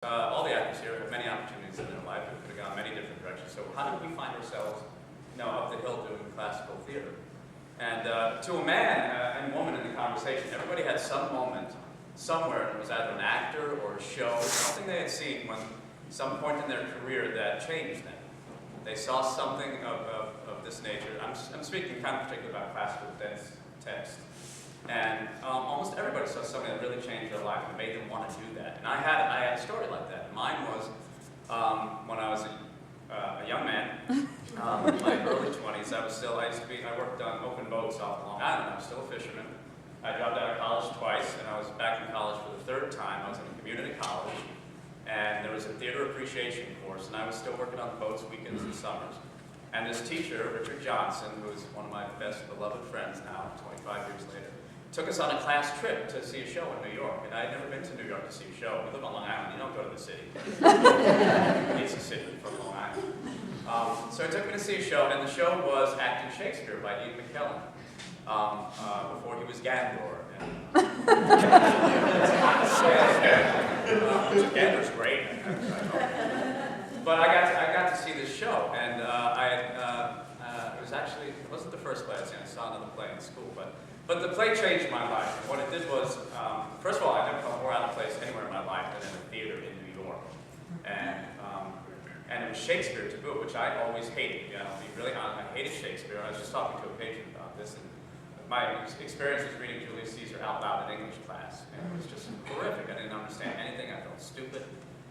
All the actors here have many opportunities in their life. We could have gone many different directions. So how did we find ourselves, up the hill doing classical theater? And to a man and woman in the conversation, everybody had some moment somewhere. It was either an actor or a show, something they had seen when some point in their career that changed them. They saw something of this nature. I'm speaking kind of particularly about classical text. And almost everybody saw something that really changed their life and made them want to do that. And I had a story like that. Mine was when I was a young man, in my early 20s. I worked on open boats off Long Island. I was still a fisherman. I dropped out of college twice, and I was back in college for the third time. I was in a community college, and there was a theater appreciation course, and I was still working on the boats weekends and summers. And this teacher, Richard Johnson, who is one of my best beloved friends now, 25 years later, took us on a class trip to see a show in New York. And I had never been to New York to see a show. We live on Long Island. You don't go to the city. It's a city from Long Island. So he took me to see a show, and the show was Acting Shakespeare by Ian McKellen, before he was Gandor. Gandor's great. But I got to see this show, and it wasn't the first play I'd seen. I saw another play in school, but the play changed my life. And what it did was, first of all, I never felt more out of place anywhere in my life than in a theater in New York. And it was Shakespeare to boot, which I always hated. To be really honest, I hated Shakespeare. I was just talking to a patient about this, and my experience was reading Julius Caesar out loud in English class, and it was just horrific. I didn't understand anything. I felt stupid.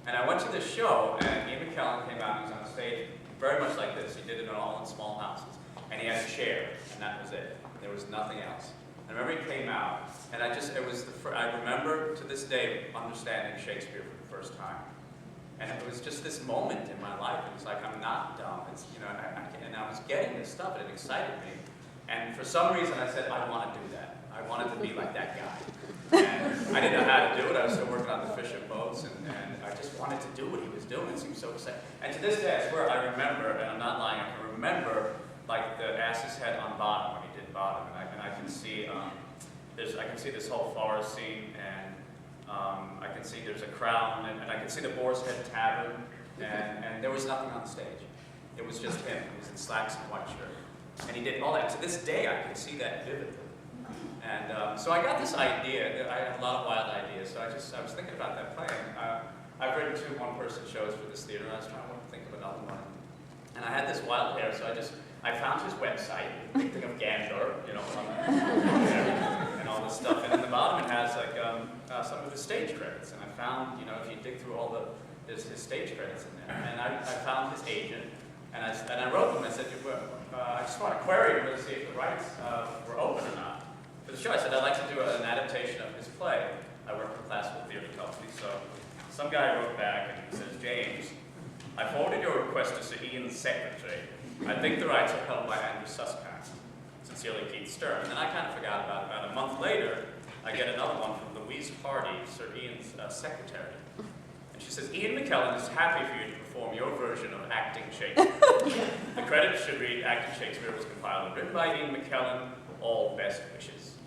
And I went to this show, and Ian McKellen came out, and he was on stage very much like this. He did it all in small houses. And he had a chair, and that was it. There was nothing else. I remember he came out, and I remember to this day understanding Shakespeare for the first time. And it was just this moment in my life. It was like, I'm not dumb. And I was getting this stuff, and it excited me. And for some reason, I said, I want to do that. I wanted to be like that guy. And I didn't know how to do it. I was still working on the fishing boats, and I just wanted to do what he was doing. It seemed so exciting. And to this day, I swear, I remember, and I'm not lying, I can remember like the ass's head on bottom when he did bottom, and I can see I can see this whole forest scene, and I can see there's a crown, and I can see the Boar's Head Tavern, and there was nothing on the stage. It was just him. He was in slacks and white shirt, and he did all that. To this day, I can see that vividly. And so I got this idea. I had a lot of wild ideas, so I was thinking about that play. I've written 2 one-person shows for this theater, and I was trying to think of another one. And I had this wild hair, so I found his website, big thing of Gandor, and all this stuff. And in the bottom it has like some of his stage credits. And I found, if you dig through all his stage credits in there. And I found his agent, and I wrote them. I said, I just want to query him to see if the rights were open or not. For the show, I said, I'd like to do an adaptation of his play. I work for a classical theater company, so some guy wrote back and he says, James, I forwarded your request to Sir Ian's secretary. I think the rights are held by Andrew Susskind. Sincerely, Keith Stern. And then I kind of forgot about a month later, I get another one from Louise Hardy, Sir Ian's secretary. And she says, Ian McKellen is happy for you to perform your version of Acting Shakespeare. The credits should read, Acting Shakespeare was compiled and written by Ian McKellen, all best wishes.